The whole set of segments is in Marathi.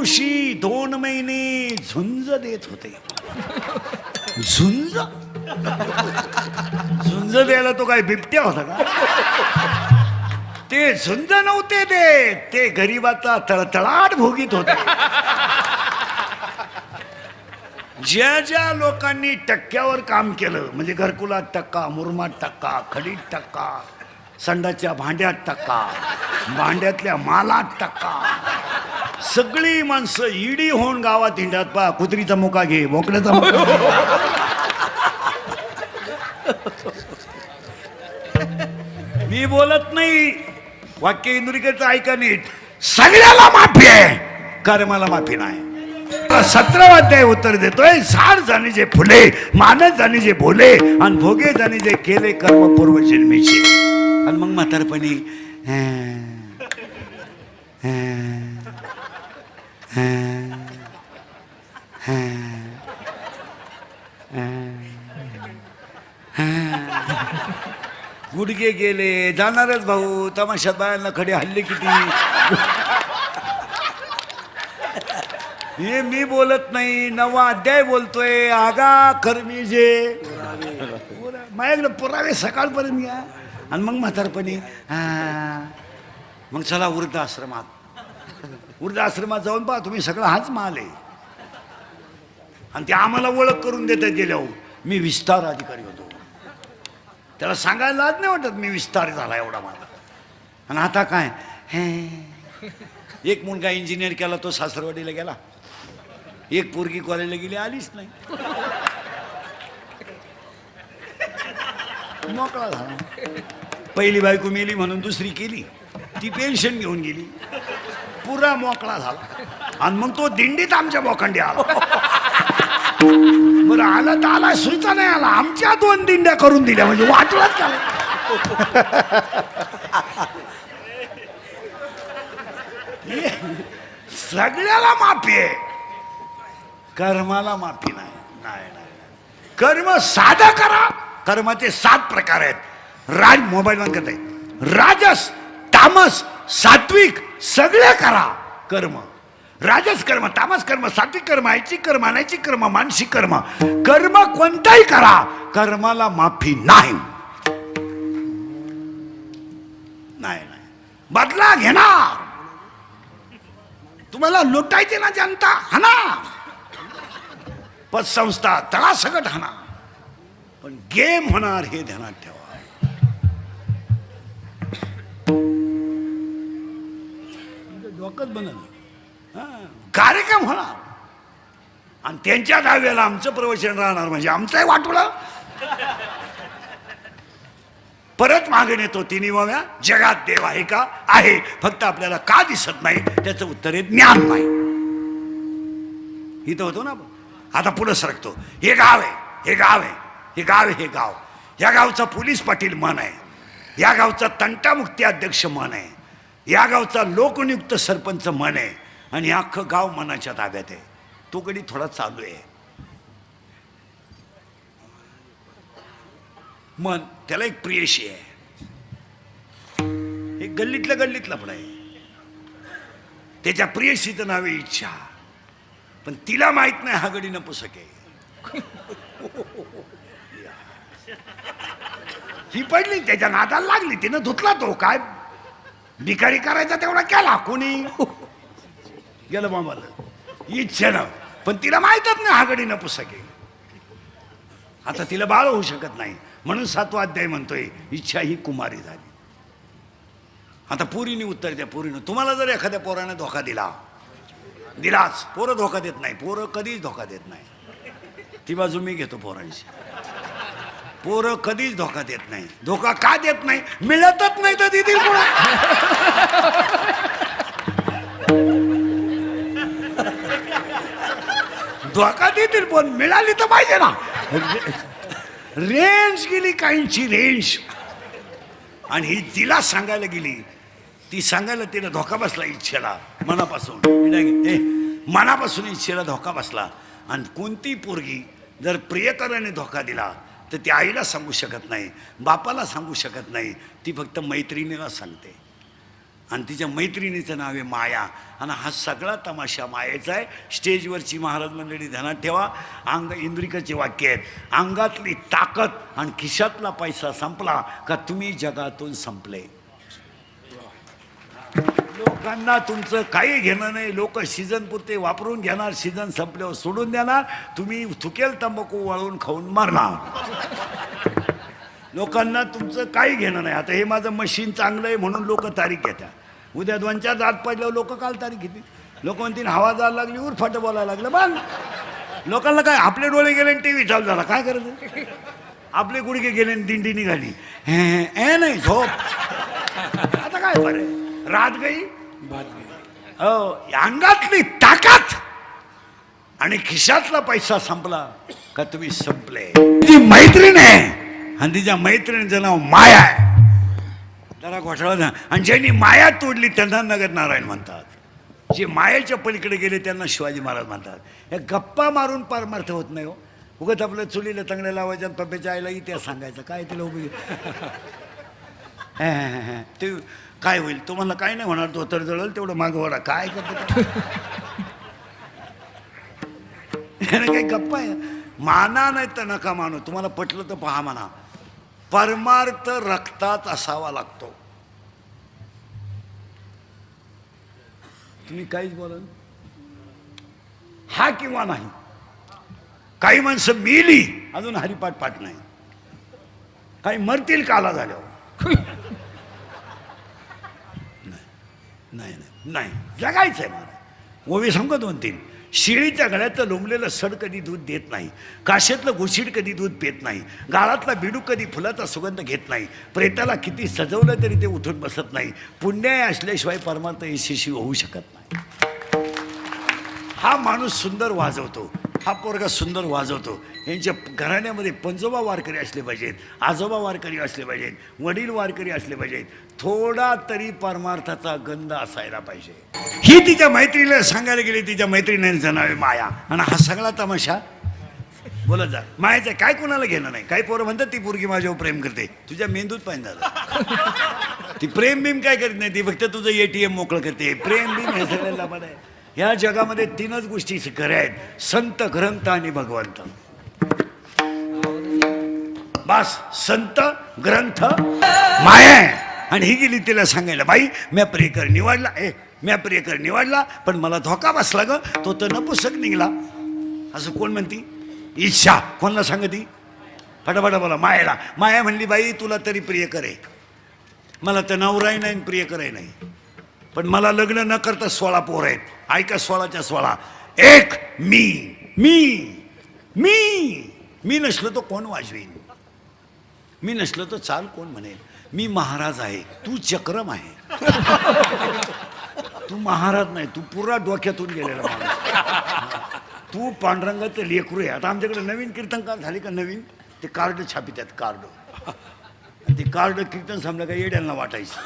दिवशी 2 महिने झुंज देत होते. झुंज झुंज द्यायला तो काय बिबट्या होता का? ते झुंज नव्हते ते गरीबाचा तळतळाट भोगीत होते. ज्या ज्या लोकांनी टक्क्यावर काम केलं, म्हणजे घरकुलात टक्का, मुरमात टक्का, खडीत टक्का, संडाच्या भांड्यात टक्का, भांड्यातल्या मालात टक्का, सगळी माणसं इडी होऊन गावात हिंडत. पा कुत्रीचा मुका घे, बोकड्याचा मुका घे. मी बोलत नाही, वाक्य इंदुरीकरचं ऐका नीट. सगळ्याला माफी आहे, कर्माला माफी नाही. 17 अध्याय उत्तर देतोय. झाड जाणे जे फुले, मानस जाणे जे बोले, आणि भोगे जाणे जे केले कर्म पूर्वजन्मीचे. आणि मग म्हातारपणी गुडघे गेले, जाणारच भाऊ. तमाशात बायांना खडे हल्ले किती. हे मी बोलत नाही, 9वा अध्याय बोलतोय. आगा कर्मी जे माझ्याकडे पुरावे सकाळपर्यंत घ्या. आणि मग म्हातारपणी मग चला वृद्धाश्रमात. वृद्धाश्रमात जाऊन पहा तुम्ही, सगळं हाच माल आहे. आणि ते आम्हाला ओळख करून देतात गेल्यावर. मी विस्तार अधिकारी होतो. त्याला सांगायला लाज नाही वाटत मी विस्तार झाला एवढा मला. आणि आता काय, एक मुलगा इंजिनियर केला, तो सासरवाडीला गेला. एक पोरगी कॉलेजला गेली, आलीच नाही. मोकळा झाला. पहिली बायको मेली म्हणून दुसरी केली, ती पेन्शन घेऊन गेली. पुरा मोकळा झाला. आणि मग तो दिंडीत आमच्या बोखंडी आला. बरं आला तर आला, सुईचा नाही आला. आमच्या 2 दिंड्या करून दिल्या, म्हणजे वाटलाच का. सगळ्याला माफी आहे, कर्माला माफी नाही. कर्म साधं करा. कर्माचे 7 प्रकार आहेत. मोबाईल बंद करता येईल. राजस, तामस, सात्विक सगळे करा कर्म. राजस कर्म, तामस कर्म, सात्विक कर्म, ऐच्छिक कर्म, अनैच्छिक कर्म, मानसिक कर्म. कर्म कोणताही करा, कर्माला माफी नाही. बदला घेणार. तुम्हाला लुटायचे ना जनता, हाना. पतसंस्था तळासकट हाना, पण गेम होणार हे ध्यानात ठेवा. डोकंच बनल. कार्यक्रम होणार आणि त्यांच्या दहाव्याला आमचं प्रवचन राहणार, म्हणजे आमचंही वाटोळं. परत मागून येतो 3व्या, जगात देव आहे का? आहे, फक्त आपल्याला का दिसत नाही त्याचं उत्तर आहे ज्ञान नाही. इथं होतो ना. आता पुढे सरकतो. हे गाव आहे, हे गाव आहे, हे गाव आहे, हे गाव. या गावचा पोलीस पाटील मन आहे, या गावचा तंटामुक्ती अध्यक्ष मन आहे, या गावचा लोकनियुक्त सरपंच मन आहे, आणि अख्खं गाव मनाच्या ताब्यात आहे. तो कधी थोडा चालू आहे. मन त्याला एक प्रियशी आहे. एक गल्लीतलं पण आहे. त्याच्या प्रियशीचं नाव आहे इच्छा. पण तिला माहित नाही हा गडी नपुसक आहे. ही पडली, त्याच्या नादाला लागली, तिनं धुतला. तो काय भिकारी करायचा तेवढा केला. कोणी गेलं मामाला इच्छेनं, पण तिला माहितच नाही हा गडी नपुसक आहे. आता तिला बाळ होऊ शकत नाही, म्हणून 7वा अध्याय म्हणतोय इच्छा ही कुमारी झाली. आता पोरीने उत्तर द्या. पोरीनं तुम्हाला जर एखाद्या पोराने धोका दिलाच, पोरं धोका देत नाही, पोरं कधीच धोका देत नाही. ती बाजू मी घेतो पोरांशी. पोरं कधीच धोका देत नाही. धोका का देत नाही? मिळतच नाही तर देतील कोण. धोका देतील पण मिळाली तर पाहिजे ना. रेंज गेली काहींची, रेंज. आणि ही तिला सांगायला गेली, ती सांगायला तिला धोका बसला इच्छेला मनापासून. मनापासून इच्छेला धोका बसला. आणि कोणती पोरगी जर प्रियकराने धोका दिला तर ती आईला सांगू शकत नाही, बापाला सांगू शकत नाही, ती फक्त मैत्रिणीला सांगते. आणि तिच्या मैत्रिणीचं नाव आहे माया. आणि हा सगळा तमाशा मायेचा आहे. स्टेजवरची महाराज मंडळी ध्यानात ठेवा, इंद्रिकाचे वाक्य आहेत, अंगातली ताकद आणि खिशातला पैसा संपला का तुम्ही जगातून संपले. लोकांना तुमचं काही घेणं नाही. लोक सीझन पुरते वापरून घेणार, सीझन संपल्यावर सोडून देणार. तुम्ही थुकेल तंबाखू वाळून खाऊन मारणार. लोकांना तुमचं काही घेणं नाही. आता हे माझं मशीन चांगलं आहे म्हणून लोक तारीख घेतात. उद्या 2-4 दात पडल्यावर लोक काल तारीख घेतील. लोक म्हणतील हवा जायला लागली, उरफाट बोलायला लागलं. मग लोकांना काय, आपले डोळे गेले टी व्ही चालू झाला, काय करायचं? आपले गुडघे गेले दिंडी निघाली, हे नाही झोप. आता काय बरं, रात गई हो. अंगातली ताकद आणि खिशातला पैसा संपला का तुम्ही संपले. ती मैत्रीण आहे आणि तिच्या मैत्रिणीचं नाव माया आहे. जरा घोटाळा झाला. आणि ज्यांनी माया तोडली त्यांना नगर नारायण म्हणतात. जे मायाच्या पलीकडे गेले त्यांना शिवाजी महाराज म्हणतात. हे गप्पा मारून पारमार्थ होत नाही हो. उगत आपलं चुलीला तंगड्या लावायच्या आणि पप्प्याच्या आईला इतिहास सांगायचं. काय तिला उभी ते काय होईल तुम्हाला काय नाही होणार. तो तर जळल तेवढं मागं वडा. काय करतो काही गप्पा आहे. माना नाही तर नका मानू. तुम्हाला पटलं तर पहा म्हणा. परमार्थ रक्तात असावा लागतो. तुम्ही काहीच बोला हा किंवा नाही. काही माणसं मेली अजून हरिपाठ पाठ नाही. काही मरतील काला झाल्यावर. नाही नाही नाही जगायचंय मला. ओवी सांगतो 2-3. शिळीच्या गळ्यातलं लोंबलेलं सड कधी दूध देत नाही. काशेतलं घुशीड कधी दूध पेत नाही. गाळातला बिडू कधी फुलाचा सुगंध घेत नाही. प्रेताला किती सजवलं तरी ते उठून बसत नाही. पुण्य असल्याशिवाय परमार्थ यशस्वी होऊ शकत नाही. हा माणूस सुंदर वाजवतो, हा पोरगा सुंदर वाजवतो. यांच्या घराण्यामध्ये पंजोबा वारकरी असले पाहिजेत, आजोबा वारकरी असले पाहिजेत, वडील वारकरी असले पाहिजेत. थोडा तरी परमार्थाचा गंध असायला पाहिजे. ही तिच्या मैत्रिणीला सांगायला गेली. तिच्या मैत्रिणीचं नाव आहे माया. आणि हा सगळा तमाशा बोलत जा. मायाचं काय कोणाला घेणं नाही. काही पोरं म्हणतात ती पोरगी माझ्यावर प्रेम करते. तुझ्या मेंदूत पाहिजे झालं. ती प्रेम बीम काय करत नाही. ती फक्त तुझं ATM मोकळं करते. प्रेम बीम हे सगळ्याला लाभ आहे. ह्या जगामध्ये 3च गोष्टी खऱ्या आहेत, संत, ग्रंथ आणि भगवंत. बस संत, ग्रंथ, माया. आणि ही गेली तिला सांगायला, बाई म्या प्रियकर निवडला. म्या प्रियकर निवडला पण मला धोका बसला ग. तो तर नपुसक निघला. असं कोण म्हणती? इच्छा. कोणाला सांगती? फटाफटा बोला. मायाला. माया म्हणली, बाई तुला तरी प्रियकर आहे. मला तर नवराही नाही प्रियकरही नाही. पण मला लग्न न करता 16 पोर आहेत. ऐका 16च्या 16. एक मी मी मी मी नसलो तो कोण वाजवीन. मी नसलो तो चाल कोण म्हणेल. मी महाराज आहे, तू चक्रम आहे. तू महाराज नाही, तू पुरा डोक्यातून गेलेला माणूस. तू पांडुरंगाचं लेकरू आहे. आता आमच्याकडे नवीन कीर्तनकार झाले का नवीन, ते कार्ड छापितात. कार्ड ते कार्ड कीर्तन समजा काय येड्यांना वाटायचं.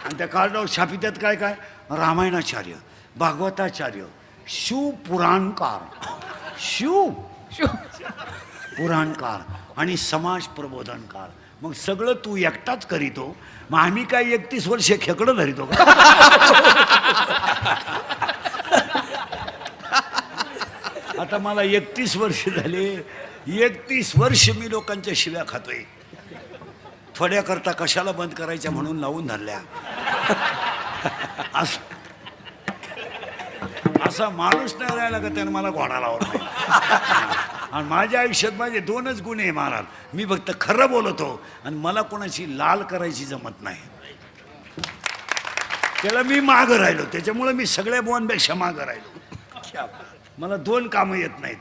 आणि त्या कार्डावर छापितात काय काय, रामायणाचार्य, भागवताचार्य, शिवपुराणकार, शिव पुराणकार आणि समाज प्रबोधनकार. मग सगळं तू एकटाच करीतो. मग आम्ही काय 31 वर्ष खेकडं धरितो का? आता मला 31 वर्ष झाले. 31 वर्ष मी लोकांच्या शिव्या खातोय. थोड्या करता कशाला बंद करायच्या म्हणून लावून धरल्या. असा माणूस नाही राहिला का त्यानं मला घोडा लावला. आणि माझ्या आयुष्यात माझे 2च गुण आहे महाराज. मी फक्त खरं बोलतो आणि मला कोणाची लाल करायची जमत नाही. त्याला मी मागं राहिलो. त्याच्यामुळे मी सगळ्या बोकांपेक्षा मागं राहिलो. मला 2 कामं येत नाहीत.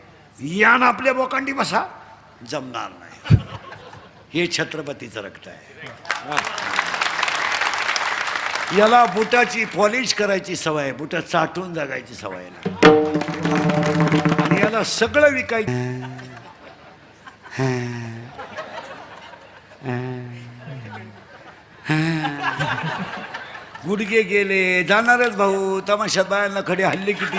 यान आपल्या बोकांडी बसा जमणार नाही. हे छत्रपतीचं रक्त आहे. याला बुटाची पॉलिश करायची सवय आहे. बुटा चाटून जगायची सवय नाही. आणि याला सगळं विकायचं. गुडघे गेले जाणारच भाऊ. तमाशात बायांना खडे हल्ले किती.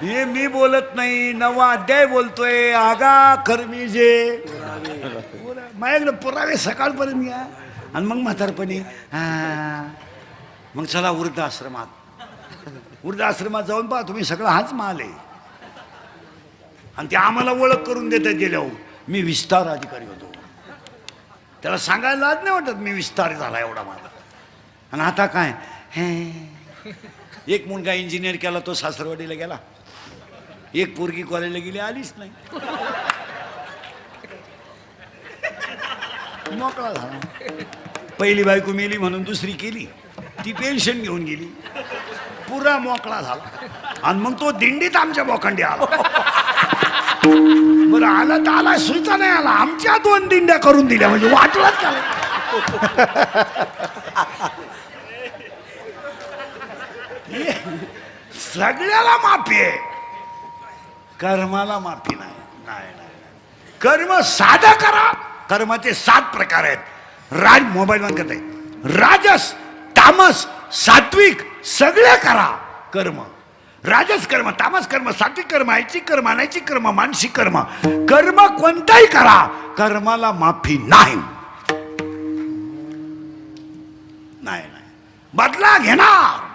हे मी बोलत नाही, 9वा अध्याय बोलतोय. आगा कर्मी जे माझ्याकडे पुरावे सकाळपर्यंत घ्या आणि मग म्हातारपणी मग चला वृद्धाश्रमात जाऊन पहा तुम्ही सगळं हाच माल आहे. आणि ते आम्हाला ओळख करून देतात गेल्यावर मी विस्तार अधिकारी होतो. त्याला सांगायला लाज नाही वाटत मी विस्तार झाला एवढा मला. आणि आता काय एक मुलगा इंजिनियर केला तो सासरवाडीला गेला. एक पोरगी कॉलेजला गेली आलीच नाही. मोकळा झाला. पहिली बायको मेली म्हणून दुसरी केली. ती पेन्शन घेऊन गेली. पुरा मोकळा झाला. आणि मग तो दिंडीत आमच्या बोखंडी आला. बरं आला तर आला सुईचा नाही आला. आमच्या 2 दिंड्या करून दिल्या म्हणजे वाटलाच का. सगळ्याला माफी आहे, कर्माला माफी नाही. कर्म साधं करा. कर्माचे 7 प्रकार आहेत. मोबाईल बंद करताय. राजस, तामस, सात्विक सगळे करा कर्म. राजस कर्म, तामस कर्म, सात्विक कर्म, ऐच्छिक कर्म, अनैच्छिक कर्म, मानसिक कर्म. कर्म कोणताही करा, कर्माला माफी नाही. बदला घेणार.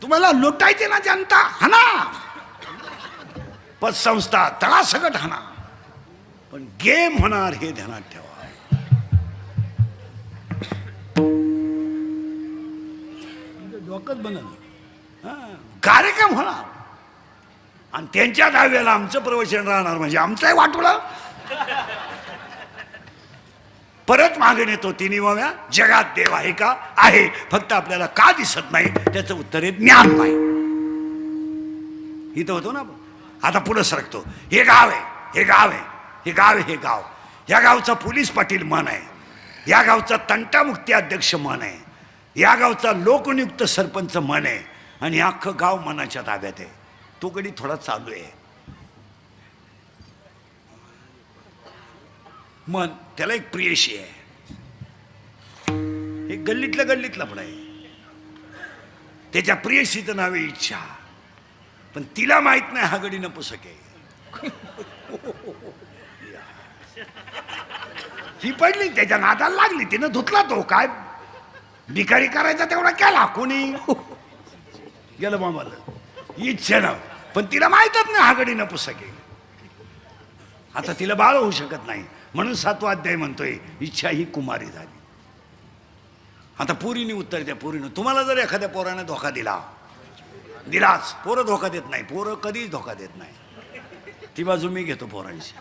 तुम्हाला लुटायचे ना जनता, हाना. पतसंस्था तळासकट हाना, पण गेम होणार हे ध्यानात ठेवा. डोकंच बनल. कार्यक्रम होणार आणि त्यांच्या दहाव्याला आमचं प्रवचन राहणार म्हणजे आमचंही वाटोळं. परत मागून येतो 3व्या जगात देव आहे का? आहे, फक्त आपल्याला का दिसत नाही त्याचं उत्तर आहे ज्ञान नाही. इथं होतो ना. आता पुढे सरकतो. हे गाव आहे, हे गाव आहे, हे गाव आहे, हे गाव. या गावचा पोलीस पाटील मन आहे. या गावचा तंटामुक्ती अध्यक्ष मन आहे. या गावचा लोकनियुक्त सरपंच मन आहे. आणि अख्खं गाव मनाच्या ताब्यात आहे. तो कधी थोडा चालू आहे. मन त्याला एक प्रियशी आहे. हे गल्लीतलं पण आहे. त्याच्या प्रियशीचं नाव आहे इच्छा. पण तिला माहित नाही हा गडी नपुसक आहे. ही पडली त्याच्या नादाला लागली. तिनं धुतला तो. काय भिकारी करायचा तेवढा केला. कोणी गेलं मामाला इच्छेनं. पण तिला माहितच नाही हा गडी नपुसक आहे. आता तिला बाळ होऊ शकत नाही म्हणून 7वा अध्याय म्हणतोय इच्छा ही कुमारी झाली. आता पोरीने उत्तर द्या. पोरीनं तुम्हाला जर एखाद्या पोराने धोका दिलाच. पोरं धोका देत नाही. पोरं कधीच धोका देत नाही. ती बाजू मी घेतो पोरांशी.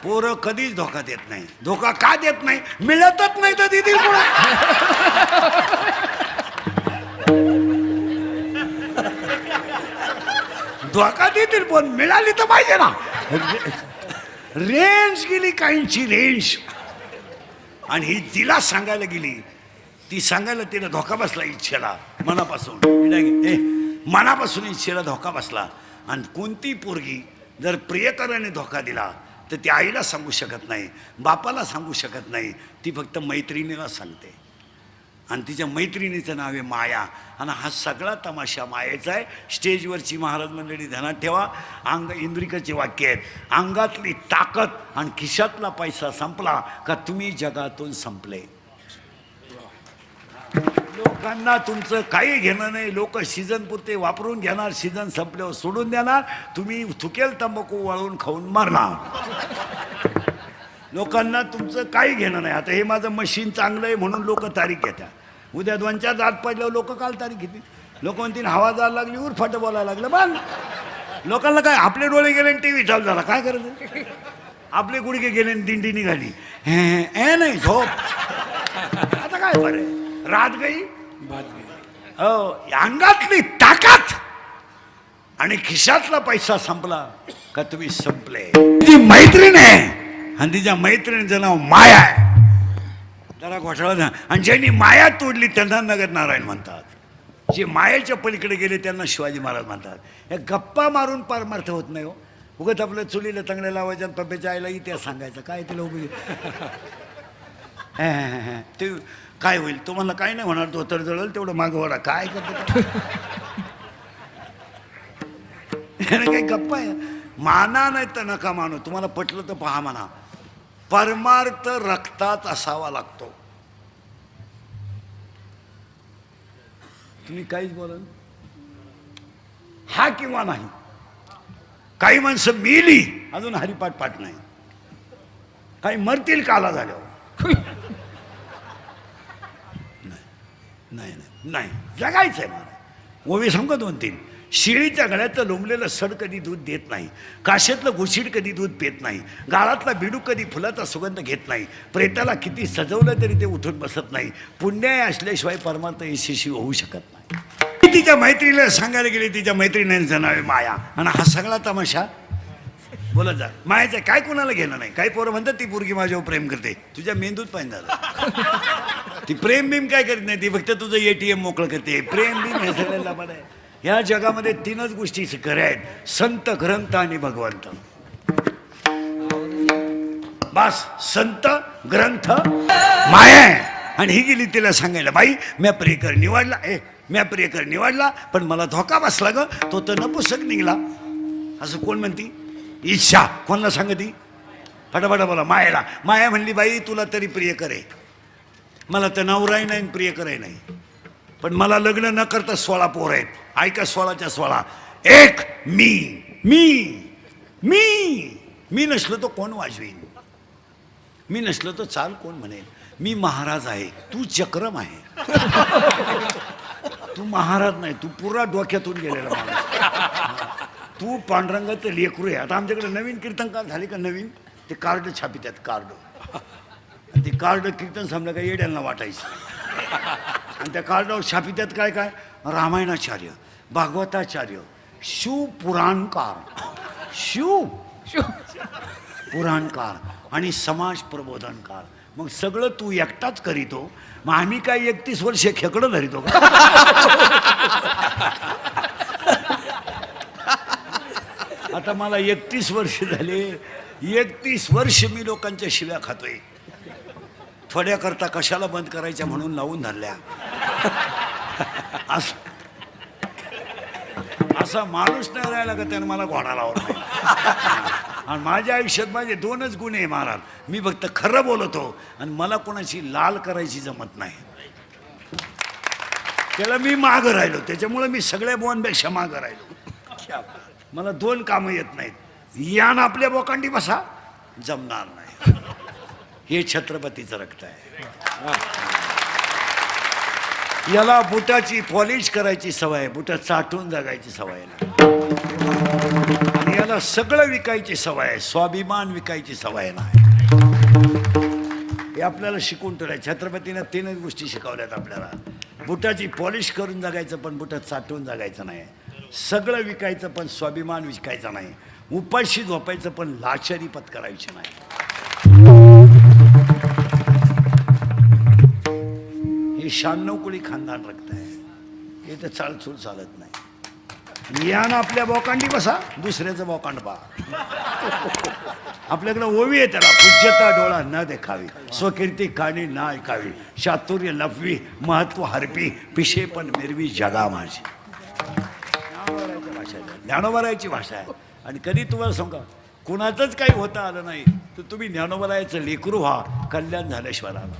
पोरं कधीच धोका देत नाही. धोका का देत नाही? मिळतच नाही तर देतील कोण. धोका देतील पण मिळाली तर पाहिजे ना. रेंज गेली काहींची रेंज. आणि ही तिला सांगायला गेली. ती सांगायला तिला धोका बसला इच्छेला मनापासून. मनापासून इच्छेला धोका बसला. आणि कोणती पोरगी जर प्रियकराने धोका दिला तर ती आईला सांगू शकत नाही, बापाला सांगू शकत नाही. ती फक्त मैत्रिणीला सांगते. आणि तिच्या मैत्रिणीचं नाव आहे माया. आणि हा सगळा तमाशा मायेचा आहे. स्टेजवरची महाराज मंडळी ध्यानात ठेवा. इंद्रिकाचे वाक्य आहेत. अंगातली ताकद आणि खिशातला पैसा संपला का तुम्ही जगातून संपले. लोकांना तुमचं काही घेणं नाही. लोक सीझन पुरते वापरून घेणार. सीझन संपल्यावर सोडून देणार. तुम्ही थुकेल तंबाखू वाळून खाऊन मारणार. लोकांना तुमचं काही घेणं नाही. आता हे माझं मशीन चांगलं आहे म्हणून लोक तारीख घेतात. उद्या 2-4 दात पडल्यावर लोक काल तारीख घेतील. लोक म्हणतील हवा जायला लागली उरफाट बोलायला लागलं. पण लोकांना काय आपले डोळे गेले आणि टीव्ही चालू झाला. काय करायचं? आपले गुडघे गेले आणि दिंडी निघाली. हे नाही झोप. आता काय बरं रात गई हो. अंगातली ताकद आणि खिशातला पैसा संपला का तुम्ही संपले. ती मैत्रीण आहे आणि तिच्या मैत्रिणीचं नाव माया आहे. जरा घोटाळा. आणि ज्यांनी माया तोडली त्यांना नगर नारायण म्हणतात. जे मायाच्या पलीकडे गेले त्यांना शिवाजी महाराज म्हणतात. या गप्पा मारून पारमार्थ होत नाही हो. उगत आपल्या चुलीला तंगड्या लावायच्या आणि पप्प्याच्या आईला इतिहास सांगायचा. काय तिला उभी ते काय होईल तुम्हाला काय नाही होणार. तो तर जळल तेवढं मागं वडा. काय करतो काही गप्पा आहे. माना नाही तर नका मानू. तुम्हाला पटलं तर पहा म्हणा. परमार्थ रक्तात असावा लागतो. तुम्ही काहीच बोला, हा किंवा नाही. काही माणसं मेली अजून हरिपाठ पाठ नाही, काही मरतील काला झाल्यावर. नाही नाही नाही, जगायचंय मला. ओवी सांग 2-3. शिळीच्या गळ्यातलं लोंबलेलं सड कधी दूध देत नाही, काशेतलं घुशीड कधी दूध पेत नाही, गाळातला बिडू कधी फुलाचा सुगंध घेत नाही, प्रेताला किती सजवलं तरी ते उठून बसत नाही, पुण्याय असल्याशिवाय परमार्थ यशस्वी होऊ शकत नाही. तिच्या मैत्रीला सांगायला गेली, तिच्या मैत्रिणींचं नाव आहे माया, आणि हा सगळा तमाशा बोलत जा. मायाचं काय कोणाला घेणं नाही. काही पोरं म्हणतात ती पोरगी माझ्यावर प्रेम करते, तुझ्या मेंदूत पाहिजे झालं. ती प्रेम बिम काय करत नाही, ती फक्त तुझं ATM मोकळं करते. प्रेम बिम हे सगळ्याला पण आहे. ह्या जगामध्ये 3च गोष्टी खऱ्या आहेत, संत, ग्रंथ आणि भगवंत. बस, संत, ग्रंथ, माया. आणि ही गेली तिला सांगायला, बाई म्या प्रियकर निवडला, म्या प्रियकर निवडला, पण मला धोका बसला ग, तो तर नपुसक निघला. असं कोण म्हणती? इच्छा. कोणाला सांगती? फटाफटा बोला. मायाला. माया म्हणली, बाई तुला तरी प्रियकर आहे, मला तर नवराही नाही प्रियकरही नाही, पण मला लग्न न करता 16 पोर आहेत. ऐका, 16च्या 16. एक मी मी मी मी नसलो तो कोण वाजवीन, मी नसलो तो चाल कोण म्हणेल. मी महाराज आहे, तू चक्रम आहे. तू महाराज नाही, तू पुरा डोक्यातून गेलेला माणूस. तू पांडुरंगाचं लेकरू आहे. आता आमच्याकडे नवीन कीर्तनकार झाले का, नवीन ते कार्ड छापितात, कार्ड. ते कार्ड कीर्तन समजा काय येड्यांना वाटायचं, आणि त्या कार्डावर छापितात काय काय, रामायणाचार्य, भागवताचार्य, शिवपुराणकार, शिव पुराणकार आणि समाज प्रबोधनकार. मग सगळं तू एकटाच करीतो, मग आम्ही काय 31 वर्ष खेकडं धरितो का? आता मला 31 वर्ष झाले, 31 वर्ष मी लोकांच्या शिव्या खातोय. थोड्याकरता कशाला बंद करायच्या म्हणून लावून धरल्या. असा माणूस नाही राहिला का त्यानं मला घोडा लावला. आणि माझ्या आयुष्यात माझे 2च गुण आहे महाराज, मी फक्त खरं बोलतो आणि मला कोणाची लाल करायची जमत नाही. त्याला मी मागं राहिलो, त्याच्यामुळे मी सगळ्या बोवांपेक्षा मागं राहिलो. मला 2 कामं येत नाहीत. यान आपल्या बोकांडी बसा, जमणार नाही. हे छत्रपतीचं रक्त आहे. याला बुटाची पॉलिश करायची सवय, बुट चाटून जगायची सवय नाही. याला सगळं विकायची सवय आहे, स्वाभिमान विकायची सवय नाही. हे आपल्याला शिकून ठेवलंय. छत्रपतीनं 3च गोष्टी शिकवल्यात आपल्याला. बुटाची पॉलिश करून जगायचं, पण बुटात चाटून जगायचं नाही. सगळं विकायचं, पण स्वाभिमान विकायचा नाही. उपाशी झोपायचं, पण लाचारी पत्करायची नाही. हे 96 कुळी खानदान रक्त आहे. हे तर चालचूल चालत नाही. यानं आपल्या बोकांडी बसा, दुसऱ्याचं बोकांड पहा. आपल्याकडे ओवी आहे त्याला, पूज्यता डोळा न देखावी, स्वकीर्ती काणी ना ऐकावी, चातुर्य लपवी, महत्व हरपी, पिशे पण मिरवी जगा माझी. ज्ञानोबरायची भाषा आहे. आणि कधी तुम्हाला सांगा, कुणाचंच काही होता आलं नाही तर तुम्ही ज्ञानोबरायचं लेकरू व्हा, कल्याण झाल्याशिवाय आलं.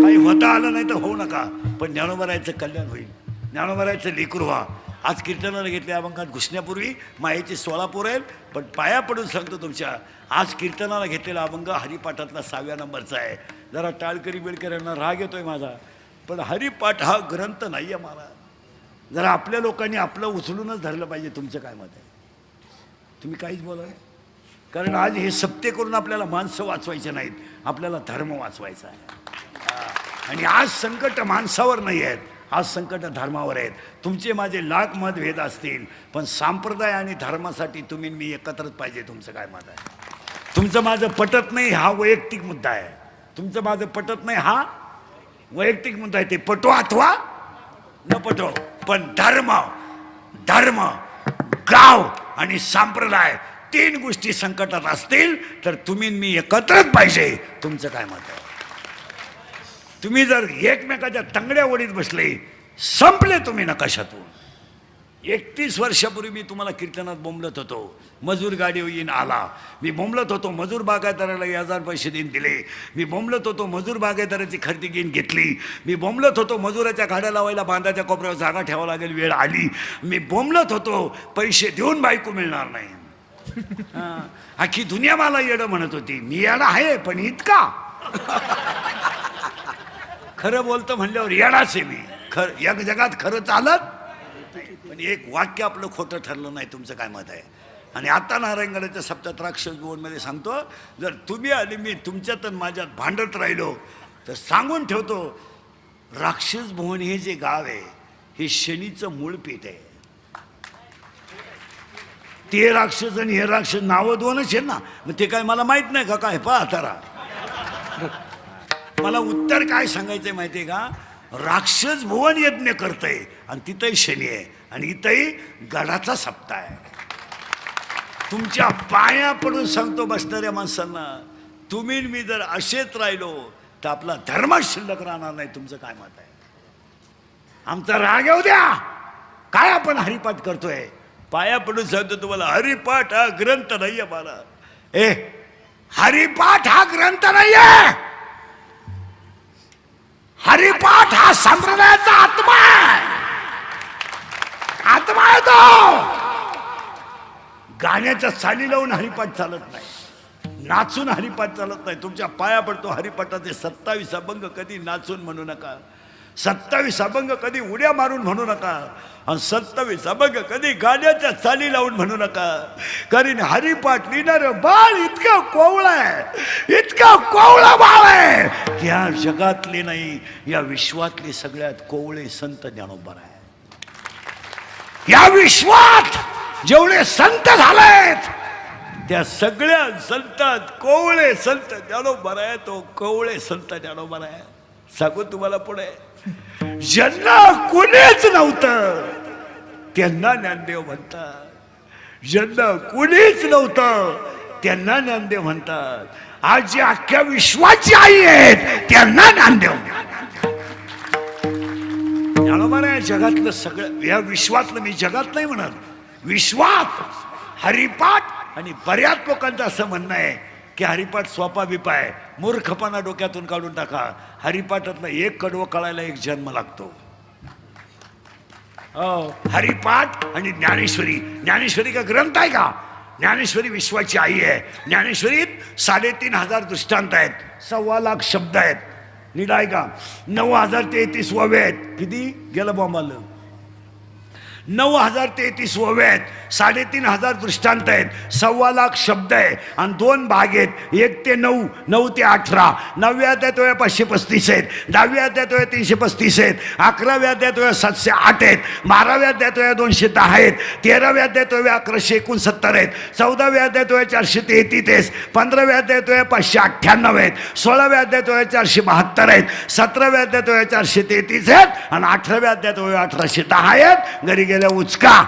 काही होता आलं नाही तर होऊ नका, पण ज्ञानोबरायचं कल्याण होईल. ज्ञानोबरायचं लेकरू व्हा. आज कीर्तनाला घेतल्या अभंगात घुसण्यापूर्वी मायेचे 16 पोरं आहेत, पण पाया पडून सांगतो तुमच्या, आज कीर्तनाला घेतलेला अभंग हरिपाठातला 6व्या नंबरचा आहे. जरा टाळकरी बेळकर यांना राग येतोय माझा, पण हरिपाठ हा ग्रंथ नाही आहे मला. जरा आपल्या लोकांनी आपलं उचलूनच धरलं पाहिजे. तुमचं काय मत आहे? तुम्ही काहीच बोला. कारण आज हे सप्ते करून आपल्याला माणसं वाचवायचे नाहीत, आपल्याला धर्म वाचवायचा आहे. आणि आज संकट माणसावर नाही आहेत, आज संकट धर्मावर आहेत. तुमचे माझे लाख मतभेद असतील, पण संप्रदाय आणि धर्मासाठी तुम्ही मी एकत्रच पाहिजे. तुमचं काय मत आहे? तुमचं माझं पटत नाही हा वैयक्तिक मुद्दा आहे. तुमचं माझं पटत नाही हा वैयक्तिक मुद्दा आहे. ते पटो अथवा न पटो, पण धर्म, गाव आणि संप्रदाय 3 गोष्टी संकटात असतील तर तुम्ही मी एकत्रच पाहिजे. तुमचं काय मत आहे? तुम्ही जर एकमेकाच्या तंगड्या ओढीत बसले, संपले तुम्ही नकाशातून. 31 वर्षापूर्वी मी तुम्हाला कीर्तनात बोंबलत होतो, मजूर गाडी येईन आला. मी बोंबलत होतो मजूर बागायतदाराला 1000 पैसे देऊन दिले. मी बोंबलत होतो मजूर बागायतदाराची खरेदी घेऊन घेतली. मी बोंबलत होतो मजुराच्या गाड्या लावायला बांधाच्या कोपऱ्यावर जागा ठेवावं लागेल, वेळ आली. मी बोंबलत होतो पैसे देऊन बायको मिळणार नाही. अख्खी दुनिया मला येडं म्हणत होती. मी येडा आहे पण इतका खरं बोलतो म्हणल्यावर येडाच आहे मी. या जगात खरं चालत, पण एक वाक्य आपलं खोटं ठरलं नाही. तुमचं काय मत आहे? आणि आता नारायणगडाच्या सप्तात राक्षस भुवनमध्ये सांगतो, जर तुम्ही आणि मी तुमच्यात आणि माझ्यात भांडत राहिलो तर सांगून ठेवतो, राक्षस भुवन हे जे गाव आहे हे शनीचं मूळ पीठ आहे. ते राक्षस आणि हे राक्षस नावं दोनच आहे ना, मग ते काय मला माहित नाही का? काय पहा तारा, मला उत्तर काय सांगायचंय माहितीये का? राक्षस भुवन यज्ञ करतय आणि तिथंही शनी आहे आणि इथंही गडाचा सप्ताह आहे. तुमच्या पाया पडून सांगतो बसणाऱ्या माणसांना, तुम्ही मी जर असेच राहिलो तर आपला धर्म शिल्लक राहणार नाही. तुमचं काय मत आहे? आमचा राग येऊ द्या, काय आपण हरिपाठ करतोय? पाया पडून सांगतो तुम्हाला, हरिपाठ हा ग्रंथ नाहीये. मला हरिपाठ हा ग्रंथ नाहीये. हरिपाठ हा संप्रदायाचा आत्मा आहे. आत्मा आहे तो. गाण्याच्या चाली लावून हरिपाठ चालत नाही, नाचून हरिपाठ चालत नाही. तुमच्या पाया पडतो हरिपाठाचे 27 अभंग कधी नाचून म्हणू नका, 27 अभंग कधी उड्या मारून म्हणू नका, आणि 27 अभंग कधी गाण्याच्या चाली लावून म्हणू नका. कारण हरिपाठ लिहिणार बाळ इतकं कोवळं आहे, इतकं कोवळं बाळ आहे की या जगातले नाही या विश्वातले सगळ्यात कोवळे संत ज्ञानोबा आहे. या विश्वात जेवढे संत झालेत त्या सगळ्या संतात कोवळे संत ज्ञानोबा आहे. तो कोवळे संत ज्ञानोबा आहे. सांगू तुम्हाला पुढे, ज्यांना कुणीच नव्हतं त्यांना ज्ञानदेव म्हणतात. ज्यांना कुणीच नव्हतं त्यांना ज्ञानदेव म्हणतात. आज जे अख्ख्या विश्वाची आई आहेत त्यांना ज्ञानदेव. ज्ञानोबा या जगातलं सगळं, या विश्वातलं, मी जगात नाही म्हणत, विश्वात हरिपाठ. आणि बऱ्याच लोकांचं असं म्हणणं आहे की हरिपाठ सोपा बिपा आहे, मूर्खपणा डोक्यातून काढून टाका. हरिपाठातला एक कडवं कळायला एक जन्म लागतो. हरिपाठ आणि ज्ञानेश्वरी. ज्ञानेश्वरी का ग्रंथ आहे का? ज्ञानेश्वरी विश्वाची आई आहे. ज्ञानेश्वरीत 3500 दृष्टांत आहेत, 1.25 लाख शब्द आहेत. नीट आहे का? 9033 ओव्या आहेत. किती गेलं बॉम्बाला? 9033 ओव्या आहेत, 3500 दृष्टांत आहेत, 1.25 लाख शब्द आहे आणि 2 भाग आहेत, 1 ते 9, 9 ते 18. 9व्या अध्यायात 535 आहेत, 10व्या अध्यायात 335 आहेत, 11व्या अध्यायात 708 आहेत, 12व्या अध्यायात 210 आहेत, 13व्या अध्यायात 1169 आहेत, 14व्या अध्यायात 433, 15व्या अध्यायात 598 आहेत, 16व्या अध्यायात 472 आहेत, 17व्या अध्यायात 433 आहेत आणि 18व्या अध्यायात 1810 आहेत. घरी गेल्या उचका.